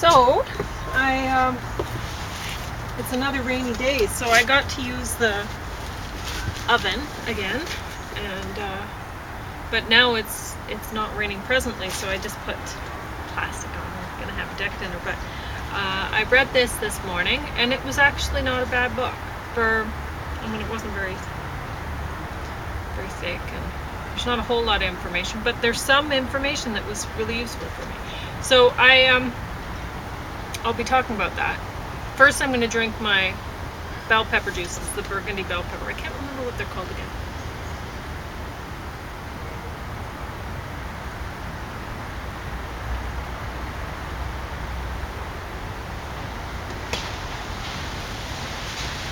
So, it's another rainy day, so I got to use the oven again, and but now it's not raining presently, so I just put plastic on. I'm gonna have a deck dinner, but I read this morning, and it was actually not a bad book. It wasn't very thick, and there's not a whole lot of information, but there's some information that was really useful for me. So I'll be talking about that. First, I'm going to drink my bell pepper juices, the burgundy bell pepper. I can't remember what they're called again.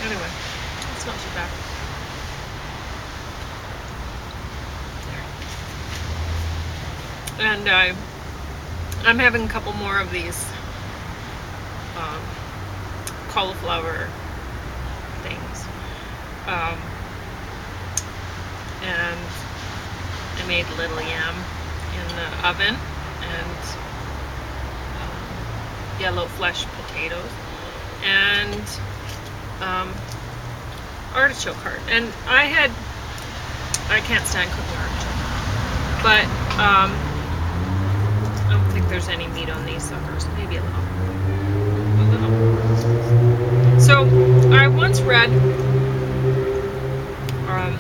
Anyway, it's not too bad. And I'm having a couple more of these cauliflower things, and I made little yam in the oven, and yellow flesh potatoes, and artichoke heart. And I can't stand cooking artichoke, but I don't think there's any meat on these suckers. Maybe a little. So I once read, I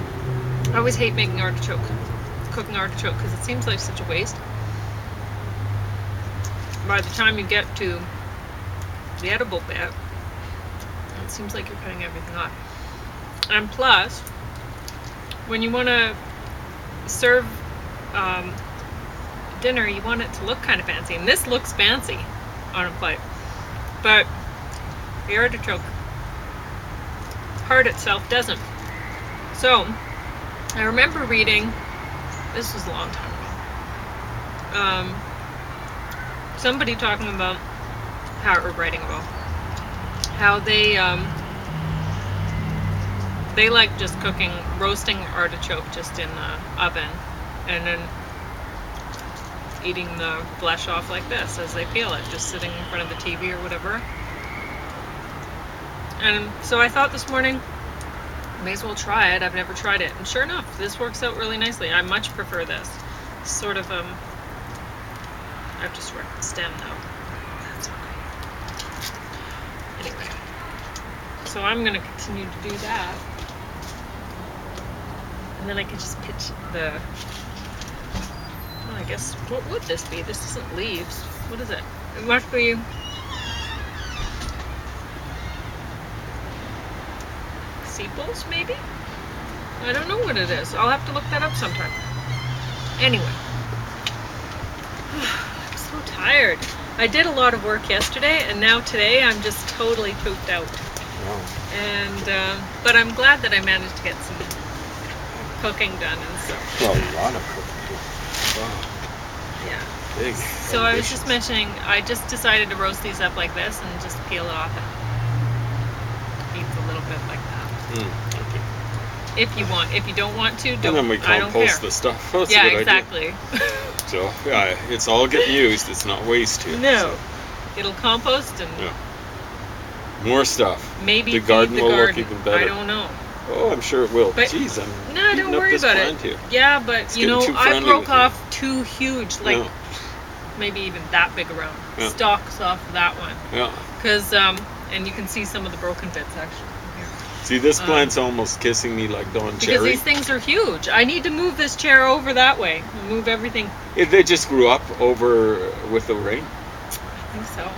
always hate making cooking artichoke, because it seems like such a waste. By the time you get to the edible bit, it seems like you're cutting everything off. And plus, when you want to serve dinner, you want it to look kind of fancy, and this looks fancy on a plate, but the artichoke heart itself doesn't. So I remember reading, this was a long time ago, somebody talking about how they like just roasting artichoke just in the oven, and then eating the flesh off like this as they peel it, just sitting in front of the TV or whatever. And so I thought this morning, may as well try it. I've never tried it, and sure enough, this works out really nicely. I much prefer this. Sort of I've just wrecked the stem though. That's okay. Anyway, so I'm gonna continue to do that, and then I could just pitch the. I guess, what would this be? This isn't leaves. What is it? It must be sepals, maybe? I don't know what it is. I'll have to look that up sometime. Anyway. I'm so tired. I did a lot of work yesterday, and now today I'm just totally pooped out. Wow. And, but I'm glad that I managed to get some cooking done and stuff. Well, a lot of cooking. Wow. Yeah. Big. So I was just mentioning, I just decided to roast these up like this and just peel it off and eat a little bit like that. Okay. If you want. If you don't want to, don't. And then we I don't compost care. the stuff. That's Yeah, a good exactly. Idea. So, yeah, it's all getting used. It's not waste here. No. So. It'll compost and more stuff. Maybe the garden feed will the look garden. even better. I don't know. Oh, I'm sure it will. But, Jeez, no, don't worry about it. Here. Yeah, but It's you know, getting too I friendly broke with off two huge, like Yeah. maybe even that big around stalks off of that one. Yeah. Because and you can see some of the broken bits actually. See, this plant's almost kissing me like Don Because Cherry. these things are huge. I need to move this chair over that way. Move everything. They just grew up over with the rain. I think so.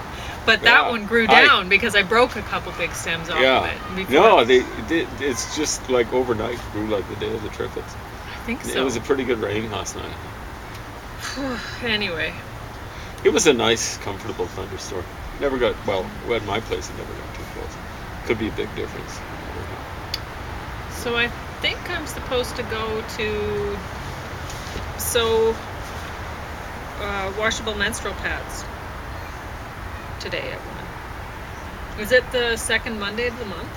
But that one grew down because I broke a couple big stems off of it. Before. No, it's just like overnight grew like the day of the Triffids. I think so. It was a pretty good rain last night. Anyway. It was a nice, comfortable thunderstorm. Never got, well, at my place it never got too close. Could be a big difference. So I think I'm supposed to go to washable menstrual pads today at 1. Is it the second Monday of the month?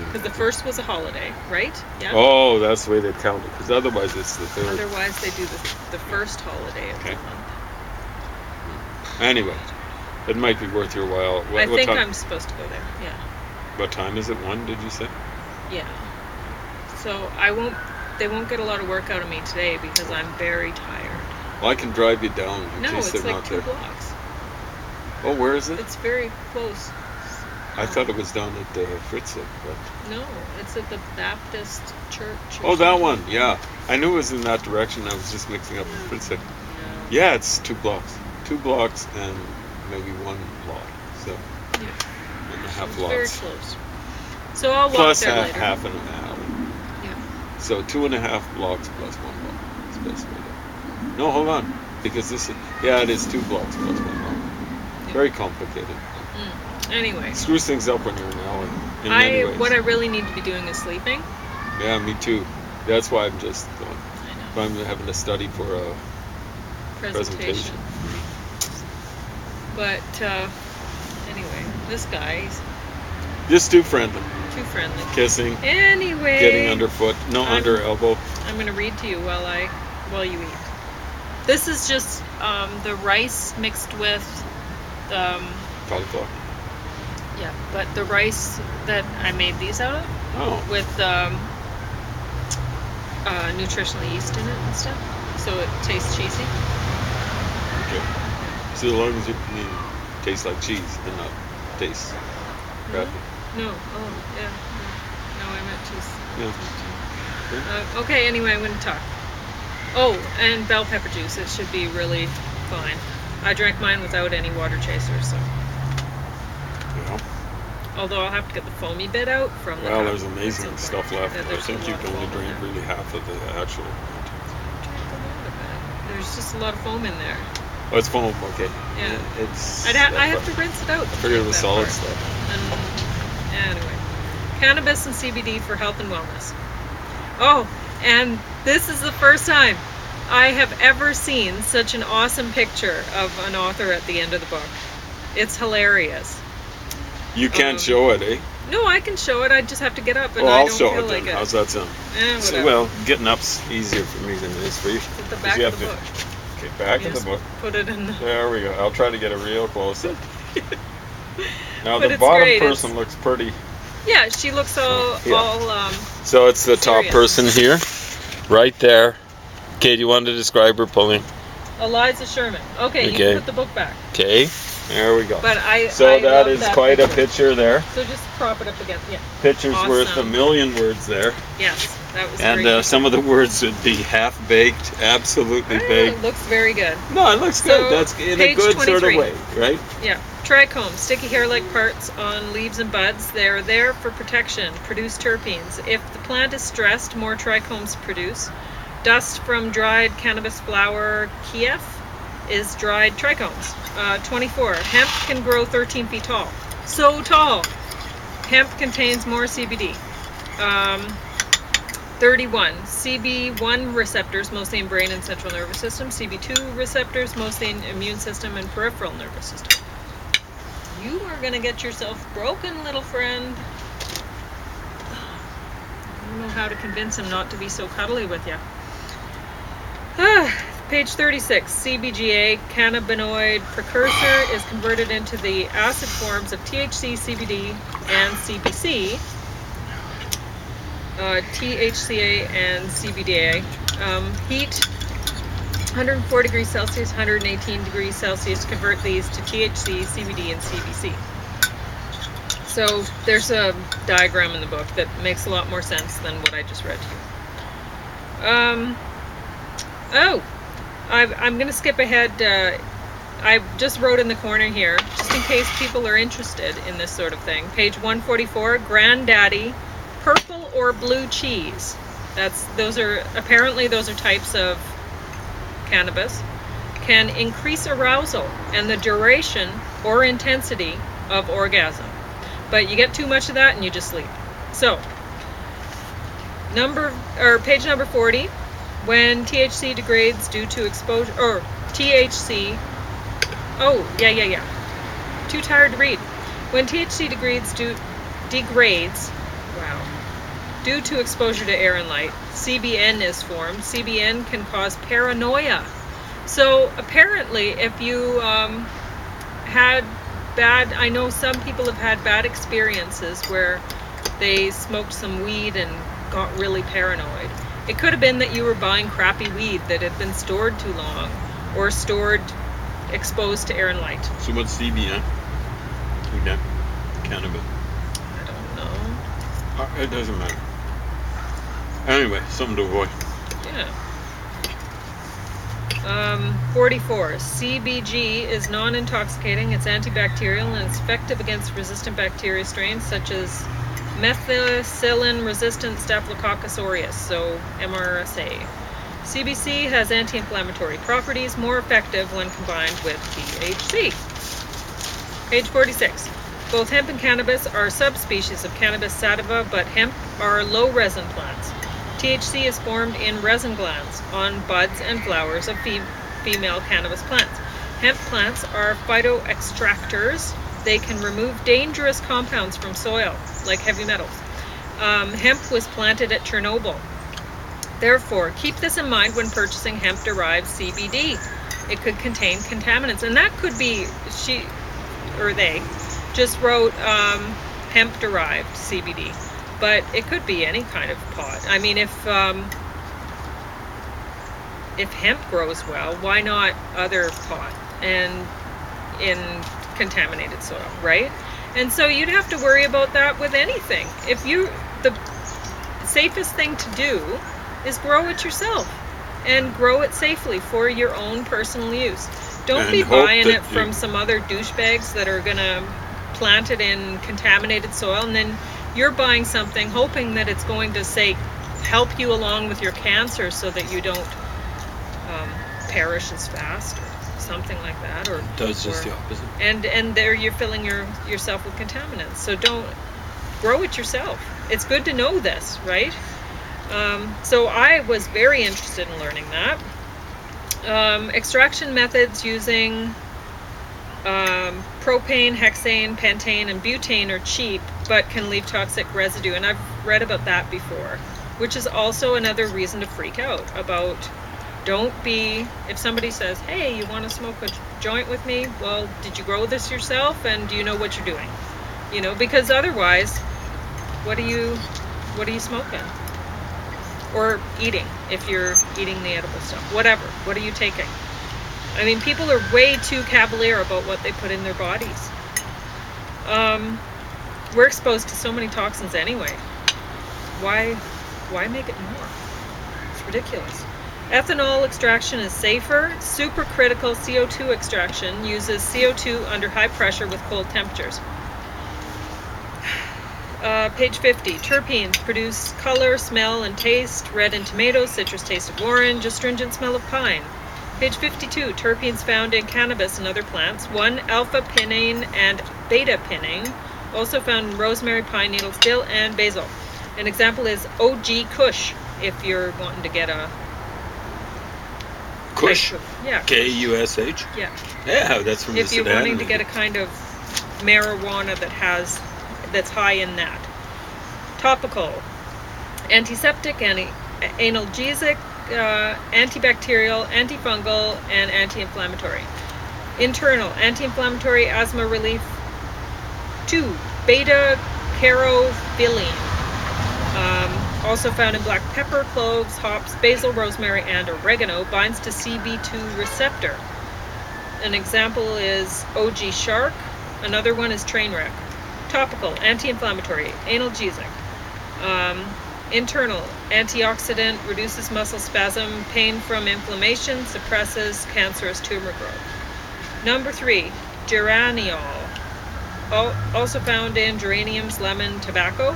Because the first was a holiday, right? Yeah. Oh, that's the way they count it. Because otherwise it's the third. Otherwise they do the first holiday of the month. Anyway, It might be worth your while. I What think time? I'm supposed to go there. Yeah. What time is it? 1? Did you say? Yeah. So they won't get a lot of work out of me today because I'm very tired. Well, I can drive you down in No, case it's they're like not 2 there. blocks. Oh, where is it? It's very close. I thought it was down at Fritzig, but No, it's at the Baptist church. oh, that one. Yeah, I knew it was in that direction. I was just mixing up with Fritzig. Yeah, it's 2 blocks. 2 blocks and maybe 1 lot. So Yeah. 1.5 Very lots. close. So I'll walk Plus there later. half an alley. Yeah. So 2.5 blocks plus 1 lot. That's the best way to. No, hold on, because this is it is 2 blocks plus 1 lot. Yeah. Very complicated. Anyway, Screws things up when you're in alley. In many ways. what I really need to be doing is sleeping. Yeah, me too. That's why I'm just going. I know. If I'm having to study for a presentation. But anyway, this guy's Just too friendly. too friendly. Kissing, Anyway, getting underfoot, under elbow. I'm gonna read to you while you eat. This is just the rice mixed with Cauliflower. yeah, but the rice that I made these out of Oh. with nutritional yeast in it and stuff, so it tastes cheesy. Okay. So as long as it tastes like cheese and not taste crappy. No, oh yeah, no, I meant cheese. Yeah. Okay, anyway, I'm going to talk. Oh, and bell pepper juice. It should be really fine. I drank mine without any water chasers, so. Yeah. Although I'll have to get the foamy bit out from the Well, cup. there's amazing It's stuff left. I there's think a you lot can of only foam in drink there. really half of the actual. There's just a lot of foam in there. Oh, it's foam. Okay. Yeah. It's. I have to rinse it out. I figured it was solid stuff. And anyway, cannabis and CBD for health and wellness. Oh, and this is the first time I have ever seen such an awesome picture of an author at the end of the book. It's hilarious. You can't show it, eh? No, I can show it. I just have to get up, and Well, I I'll don't show feel it like then. it. How's that sound? So, Well, getting up's easier for me than it is for you. It's at the back You of the have book. Okay, back of the Just book. Put it in the. There we go. I'll try to get it real close. Now But the it's bottom great. person looks pretty. Yeah, she looks all So it's the top serious. person here, right there. Okay, do you want to describe her pulling? Eliza Sherman. Okay, you Okay. can put the book back. Okay, there we go. But I So that love is that quite picture. a picture there. So just prop it up again. Yeah. Picture's worth a Awesome. million words there. Yes, that was And great. some of the words would be half baked, absolutely baked. It looks very good. No, it looks So, good. That's in a page good sort of 23. way, right? Yeah. Trichomes, sticky hair-like parts on leaves and buds. They're there for protection, produce terpenes. If the plant is stressed, more trichomes produce. Dust from dried cannabis flower, kief, is dried trichomes. 24. Hemp can grow 13 feet tall. So tall. Hemp contains more CBD. 31. CB1 receptors, mostly in brain and central nervous system. CB2 receptors, mostly in immune system and peripheral nervous system. You are going to get yourself broken, little friend. I don't know how to convince him not to be so cuddly with you. Page 36. CBGA, cannabinoid precursor, is converted into the acid forms of THC, CBD, and CBC. THCA and CBDA. Heat, 104 degrees Celsius, 118 degrees Celsius, convert these to THC, CBD, and CBC. So there's a diagram in the book that makes a lot more sense than what I just read to you. I'm going to skip ahead. I just wrote in the corner here, just in case people are interested in this sort of thing. Page 144, Granddaddy, purple or blue cheese. Those are types of cannabis, can increase arousal and the duration or intensity of orgasm. But you get too much of that and you just sleep. So, page number 40, when THC degrades due to exposure, or THC, too tired to read. When THC degrades due to exposure to air and light, CBN is formed. CBN can cause paranoia. So apparently, if you had I know some people have had bad experiences where they smoked some weed and got really paranoid. It could have been that you were buying crappy weed that had been stored too long or stored exposed to air and light. So what's CBN? Again, cannabis. I don't know. It doesn't matter. Anyway, something to avoid. Yeah. 44. CBG is non-intoxicating. It's antibacterial and it's effective against resistant bacteria strains such as methicillin-resistant Staphylococcus aureus, so MRSA. CBC has anti-inflammatory properties, more effective when combined with THC. Page 46. Both hemp and cannabis are subspecies of Cannabis sativa, but hemp are low resin plants. THC is formed in resin glands on buds and flowers of female cannabis plants. Hemp plants are phytoextractors. They can remove dangerous compounds from soil, like heavy metals. Hemp was planted at Chernobyl. Therefore, keep this in mind when purchasing hemp-derived CBD. It could contain contaminants, and that could be, they just wrote hemp-derived CBD. But it could be any kind of pot. I mean, if hemp grows well, why not other pot and in contaminated soil, right? And so you'd have to worry about that with anything. The safest thing to do is grow it yourself and grow it safely for your own personal use. Don't be buying it from some other douchebags that are gonna plant it in contaminated soil, and then you're buying something hoping that it's going to, say, help you along with your cancer so that you don't perish as fast or something like that. Or it does just the opposite. And there you're filling yourself with contaminants. So don't grow it yourself. It's good to know this, right? So I was very interested in learning that. Extraction methods using propane, hexane, pentane, and butane are cheap, but can leave toxic residue. And I've read about that before, which is also another reason to freak out about. Don't be, if somebody says, hey, you want to smoke a joint with me? Well, did you grow this yourself? And do you know what you're doing? You know, because otherwise, what are you smoking? Or eating, if you're eating the edible stuff. Whatever. What are you taking? I mean, people are way too cavalier about what they put in their bodies. We're exposed to so many toxins anyway. Why make it more? It's ridiculous. Ethanol extraction is safer. Supercritical CO2 extraction uses CO2 under high pressure with cold temperatures. Page 50. Terpenes produce color, smell, and taste. Red in tomatoes, citrus taste of orange, astringent smell of pine. Page 52. Terpenes found in cannabis and other plants. 1. Alpha-pinene and beta-pinene. Also found in rosemary, pine needles, dill, and basil. An example is OG Kush, if you're wanting to get a... Kush? Yeah. K-U-S-H? Yeah. Yeah, that's from the Sudan. If you're wanting to get a kind of marijuana that's high in that. Topical. Antiseptic, analgesic, antibacterial, antifungal, and anti-inflammatory. Internal. Anti-inflammatory, asthma relief. 2. Beta-carophylline. Also found in black pepper, cloves, hops, basil, rosemary, and oregano. Binds to CB2 receptor. An example is OG Shark. Another one is Trainwreck. Topical, anti-inflammatory, analgesic. Internal, antioxidant, reduces muscle spasm, pain from inflammation, suppresses cancerous tumor growth. Number 3, geraniol. Also found in geraniums, lemon, tobacco.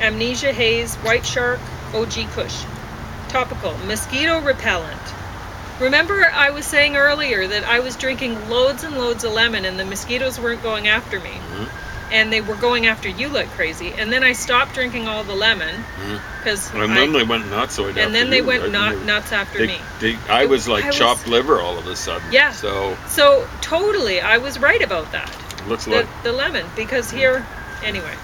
Amnesia haze, white shark, OG Kush. Topical, mosquito repellent. Remember I was saying earlier that I was drinking loads and loads of lemon and the mosquitoes weren't going after me. Mm-hmm. And they were going after you like crazy. And then I stopped drinking all the lemon because and then they went nuts. And then they went nuts after me. I was like chopped liver all of a sudden. Yeah. So totally, I was right about that. Looks like the lemon, because here, anyway.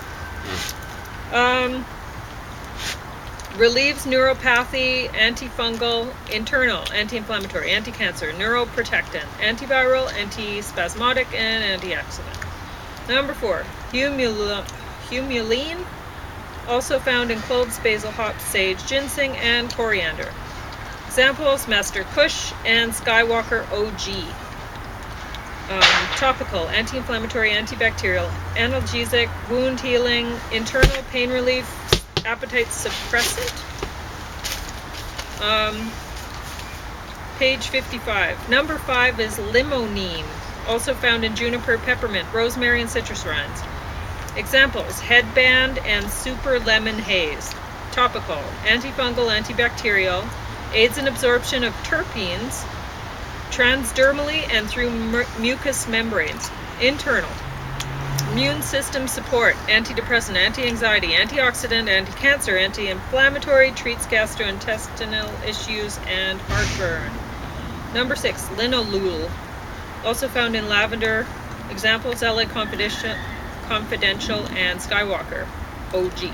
Relieves neuropathy, antifungal, internal, anti-inflammatory, anti-cancer, neuroprotectant, antiviral, antispasmodic, and antioxidant. Number 4, humulene, also found in cloves, basil, hops, sage, ginseng, and coriander. Examples: Master Kush and Skywalker OG. Topical, anti-inflammatory, antibacterial, analgesic, wound healing, internal, pain relief, appetite suppressant. Page 55. Number 5 is limonene, also found in juniper, peppermint, rosemary, and citrus rinds. Examples: headband and super lemon haze. Topical, antifungal, antibacterial, aids in absorption of terpenes transdermally and through mucous membranes. Internal, immune system support, antidepressant, anti-anxiety, antioxidant, anti-cancer, anti-inflammatory, treats gastrointestinal issues and heartburn. Number 6, linalool, also found in lavender. Examples: LA Confidential and Skywalker OG.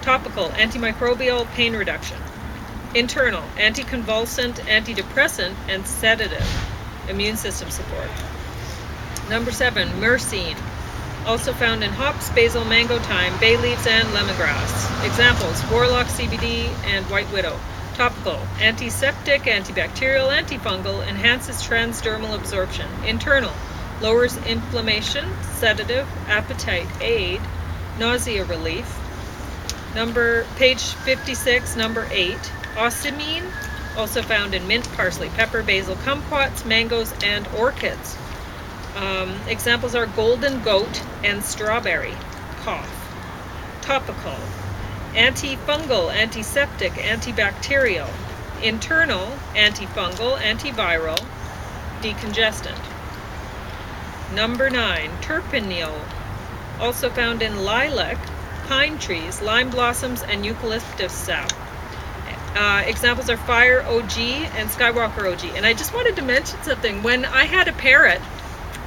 Topical, antimicrobial, pain reduction. Internal, anticonvulsant, antidepressant, and sedative, immune system support. Number 7, myrcene, also found in hops, basil, mango, thyme, bay leaves, and lemongrass. Examples: Warlock CBD and White Widow. Topical, antiseptic, antibacterial, antifungal, enhances transdermal absorption. Internal, lowers inflammation, sedative, appetite aid, nausea relief. Page 56, number 8, ocimene, also found in mint, parsley, pepper, basil, kumquats, mangoes, and orchids. Examples are golden goat and strawberry. Cough. Topical, antifungal, antiseptic, antibacterial. Internal, antifungal, antiviral, decongestant. Number 9, terpineol, also found in lilac, pine trees, lime blossoms, and eucalyptus sap. Examples are Fire OG and Skywalker OG. And I just wanted to mention something. When I had a parrot,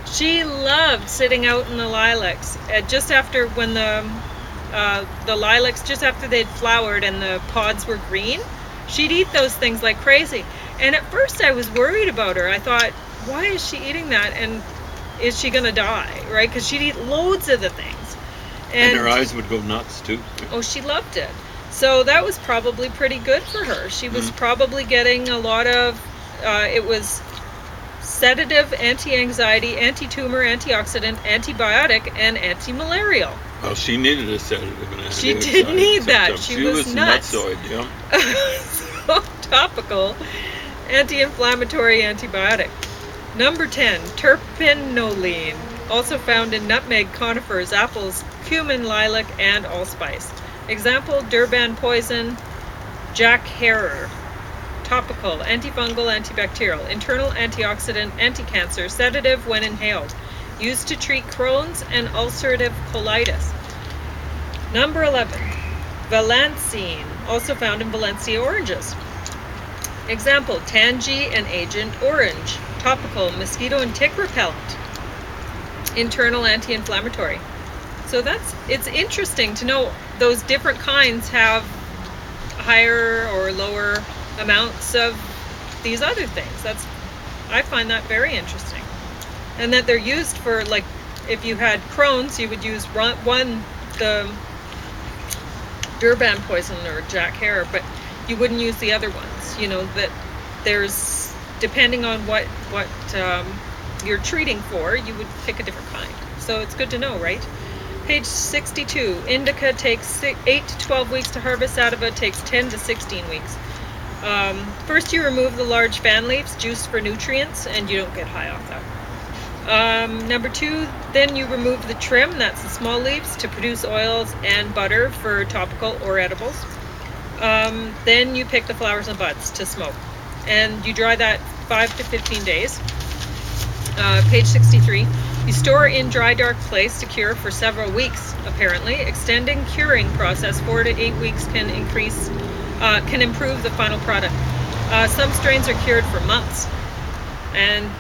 she loved sitting out in the lilacs just after when the lilacs, just after they'd flowered and the pods were green. She'd eat those things like crazy. And at first I was worried about her. I thought, why is she eating that? And is she going to die, right? Because she'd eat loads of the things. And her eyes would go nuts too. Oh, she loved it. So that was probably pretty good for her. She was probably getting a lot of, it was sedative, anti-anxiety, anti-tumor, antioxidant, antibiotic, and anti-malarial. Well, she needed a sedative and antioxidant. She did need that. She was nuts. Nutsoid, yeah. So topical, anti-inflammatory, antibiotic. Number 10, terpinolene, also found in nutmeg, conifers, apples, cumin, lilac, and allspice. Example: Durban poison, Jack Herer. Topical, antifungal, antibacterial, internal, antioxidant, anti-cancer, sedative when inhaled. Used to treat Crohn's and ulcerative colitis. Number 11, valancine, also found in Valencia oranges. Example: Tangy and Agent Orange. Topical, mosquito and tick repellent. Internal, anti-inflammatory. So it's interesting to know those different kinds have higher or lower amounts of these other things. I find that very interesting. And that they're used for, like, if you had Crohn's, you would use the Durban poison or Jack Herer, but you wouldn't use the other ones. You know, that there's, depending on what you're treating for, you would pick a different kind. So it's good to know, right? Page 62, indica takes 8 to 12 weeks to harvest, sativa takes 10 to 16 weeks. First you remove the large fan leaves, juice for nutrients, and you don't get high off that. Number 2, then you remove the trim, that's the small leaves, to produce oils and butter for topical or edibles. Then you pick the flowers and buds to smoke. And you dry that 5 to 15 days. Page 63. You store in dry, dark place to cure for several weeks, apparently. Extending curing process 4 to 8 weeks can improve the final product. Some strains are cured for months. And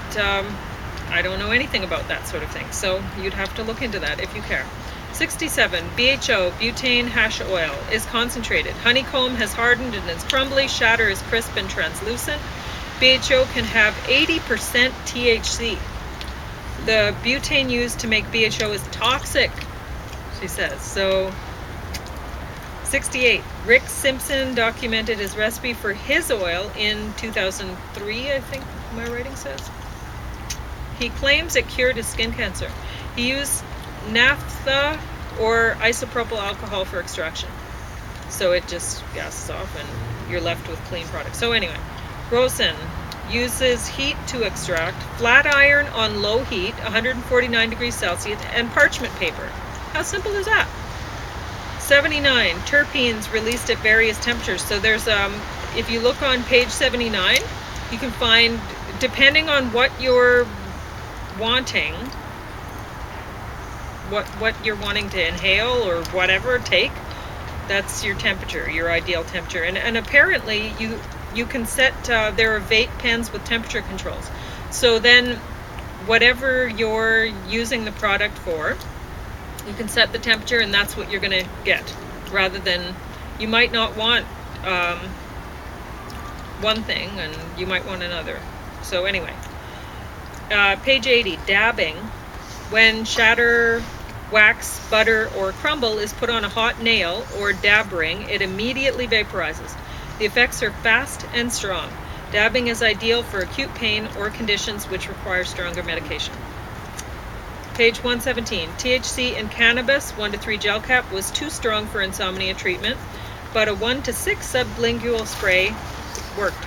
I don't know anything about that sort of thing, so you'd have to look into that if you care. 67. BHO, butane hash oil, is concentrated. Honeycomb has hardened and is crumbly. Shatter is crisp and translucent. BHO can have 80% THC. The butane used to make BHO is toxic, she says. So, 68. Rick Simpson documented his recipe for his oil in 2003, I think my writing says. He claims it cured his skin cancer. He used naphtha or isopropyl alcohol for extraction. So it just gases off and you're left with clean products. So anyway, Rosen uses heat to extract, flat iron on low heat, 149 degrees Celsius, and parchment paper. How simple is that? 79. Terpenes released at various temperatures. So there's, if you look on page 79, you can find, depending on what you're wanting, what you're wanting to inhale or whatever, take, that's your temperature, your ideal temperature. And apparently you can set, there are vape pens with temperature controls. So then whatever you're using the product for, you can set the temperature and that's what you're going to get, rather than, you might not want one thing and you might want another. So anyway, page 80, dabbing. When shatter, wax, butter, or crumble is put on a hot nail or dab ring, it immediately vaporizes. The effects are fast and strong. Dabbing is ideal for acute pain or conditions which require stronger medication. Page 117. THC in cannabis 1 to 3 gel cap was too strong for insomnia treatment, but a 1 to 6 sublingual spray worked.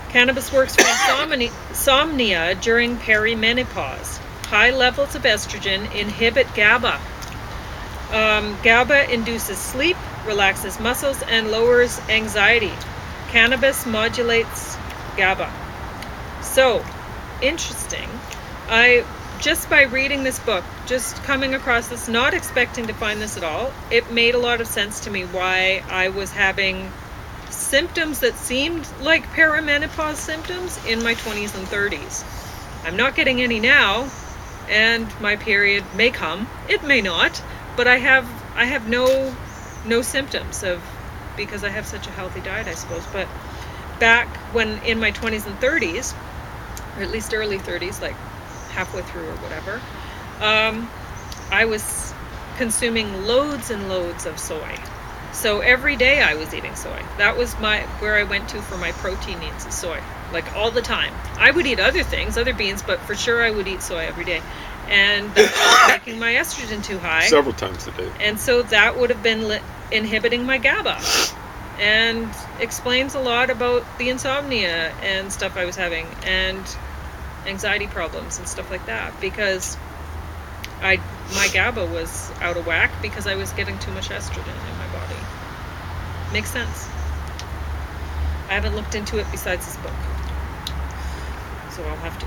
Cannabis works for insomnia during perimenopause. High levels of estrogen inhibit GABA. GABA induces sleep, relaxes muscles, and lowers anxiety. Cannabis modulates GABA. So, interesting. Just by reading this book, just coming across this, not expecting to find this at all, it made a lot of sense to me why I was having symptoms that seemed like perimenopause symptoms in my 20s and 30s. I'm not getting any now, and my period may come. It may not, but I have no symptoms of, because I have such a healthy diet, I suppose. But back when in my 20s and 30s, or at least early 30s, like halfway through or whatever, I was consuming loads and loads of soy. So every day I was eating soy. That was where I went to for my protein needs, is soy. Like all the time. I would eat other things, other beans, but for sure I would eat soy every day. And that was making my estrogen too high. Several times a day. And so that would have been inhibiting my GABA. And explains a lot about the insomnia and stuff I was having, and anxiety problems and stuff like that, because my GABA was out of whack because I was getting too much estrogen in my body. Makes sense. I haven't looked into it besides this book, so I'll have to.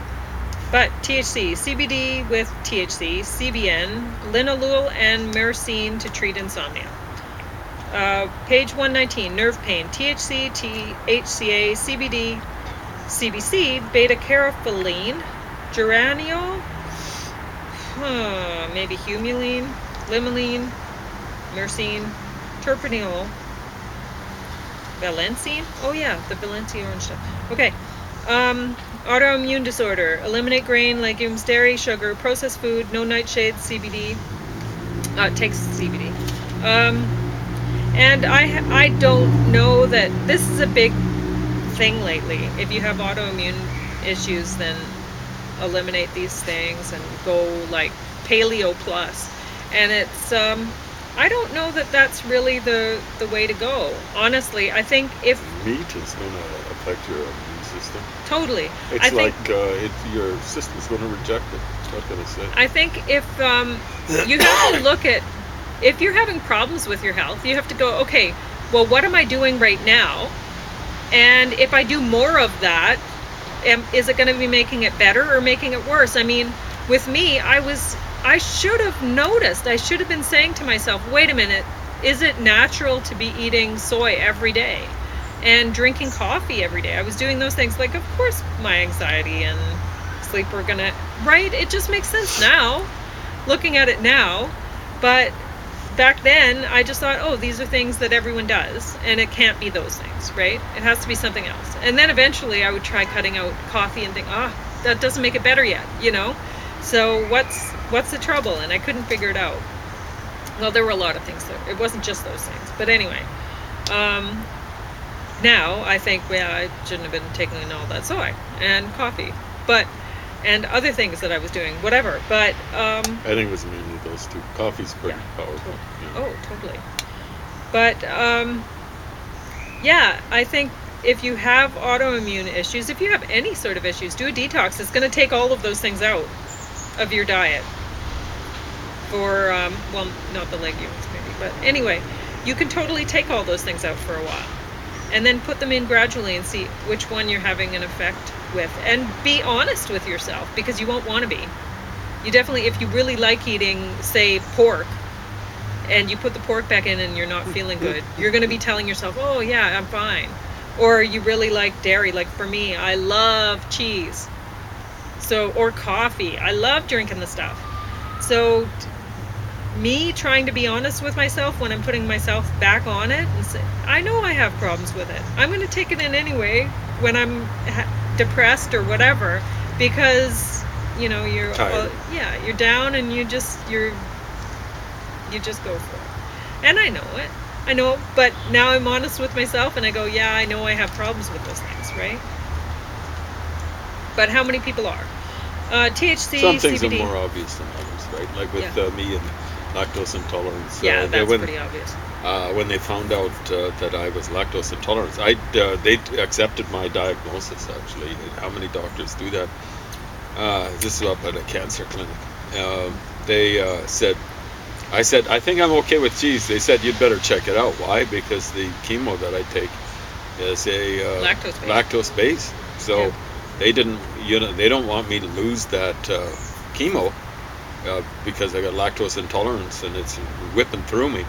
But THC, CBD with THC, CBN, linalool, and myrcene to treat insomnia. Page 119, nerve pain, THC, THCA, CBD, CBC, beta-carotene, geraniol, maybe humulene, limonene, myrcene, terpeneol, valencine. Oh yeah, the Valencia orange stuff. Okay. Autoimmune disorder. Eliminate grain, legumes, dairy, sugar, processed food, no nightshades, CBD. Takes CBD. And I don't know that this is a big thing lately. If you have autoimmune issues, then eliminate these things and go like paleo plus. And it's I don't know that that's really the way to go. Honestly, I think if meat is going to affect your immune system. Totally. It's your system's going to reject it. What can I say? I think if you have to look at, if you're having problems with your health, you have to go, okay, well, what am I doing right now? And if I do more of that, is it going to be making it better or making it worse? I mean, with me, I should have noticed. I should have been saying to myself, wait a minute, is it natural to be eating soy every day and drinking coffee every day? I was doing those things. Like, of course, my anxiety and sleep were going to, right? It just makes sense now, looking at it now. But back then, I just thought, oh, these are things that everyone does, and it can't be those things, right? It has to be something else. And then eventually I would try cutting out coffee and think, that doesn't make it better yet, So what's the trouble? And I couldn't figure it out. Well, there were a lot of things there. It wasn't just those things. But anyway, now I think, I shouldn't have been taking all that soy and coffee, and other things that I was doing, whatever. But I think it was mainly those two. Coffee's pretty powerful. Yeah. Oh, totally. But I think if you have autoimmune issues, if you have any sort of issues, do a detox. It's going to take all of those things out of your diet. For not the legumes maybe, but anyway, you can totally take all those things out for a while, and then put them in gradually and see which one you're having an effect with, and be honest with yourself, because you won't want to be. You definitely, if you really like eating, say, pork, and you put the pork back in and you're not feeling good, you're going to be telling yourself, oh yeah, I'm fine. Or you really like dairy, like for me, I love cheese, or coffee. I love drinking the stuff. So me trying to be honest with myself when I'm putting myself back on it and say, I know I have problems with it. I'm going to take it in anyway when I'm depressed or whatever, because you're you're down and you just go for it. And I know, but now I'm honest with myself and I go, yeah, I know I have problems with those things, right? But how many people are? THC, some things CBD. are more obvious than others, right? Like with me and lactose intolerance. Yeah, that's pretty obvious. When they found out that I was lactose intolerant, they accepted my diagnosis, actually. How many doctors do that? This is up at a cancer clinic. I said, I think I'm okay with cheese. They said, you'd better check it out. Why? Because the chemo that I take is a lactose base. So they didn't, they don't want me to lose that chemo because I got lactose intolerance and it's whipping through me.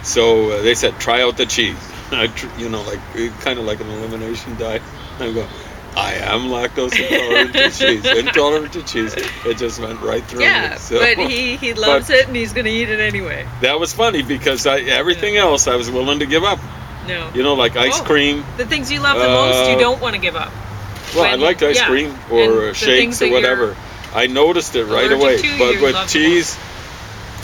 So they said, try out the cheese. Kind of like an elimination diet. I go, I am lactose intolerant to cheese. It just went right through me. So, but he loves it and he's going to eat it anyway. That was funny because everything else I was willing to give up. No. Like ice cream. The things you love the most, you don't want to give up. Well, I liked ice cream or shakes or whatever. I noticed it right away. But with cheese,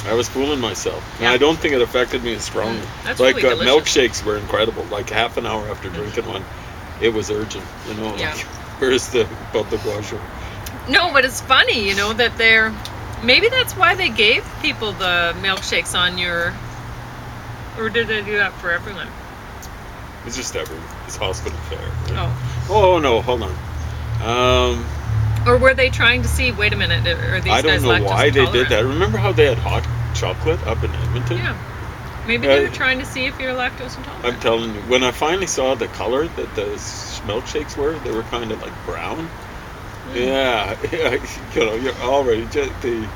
I was fooling myself. And I don't think it affected me as strongly. That's really delicious. Milkshakes were incredible. Like half an hour after drinking one, it was urgent. Where's the public washroom? No, but it's funny, that maybe that's why they gave people the milkshakes on or did they do that for everyone? It's just everyone. It's hospital fare. Right? Oh, no, hold on. Or were they trying to see, wait a minute, are these guys lactose intolerant? I don't know why they did that. Remember how they had hot chocolate up in Edmonton? Yeah. Maybe they were trying to see if you're lactose intolerant. I'm telling you, when I finally saw the color that the milkshakes were, they were kind of like brown. Yeah, you're already just the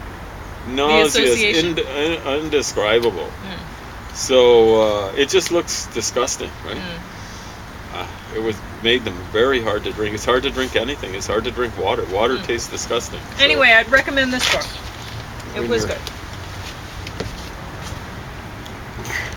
nauseous, indescribable. So it just looks disgusting, right? It made them very hard to drink. It's hard to drink anything. It's hard to drink water. Water tastes disgusting. Anyway, I'd recommend this book. It was good.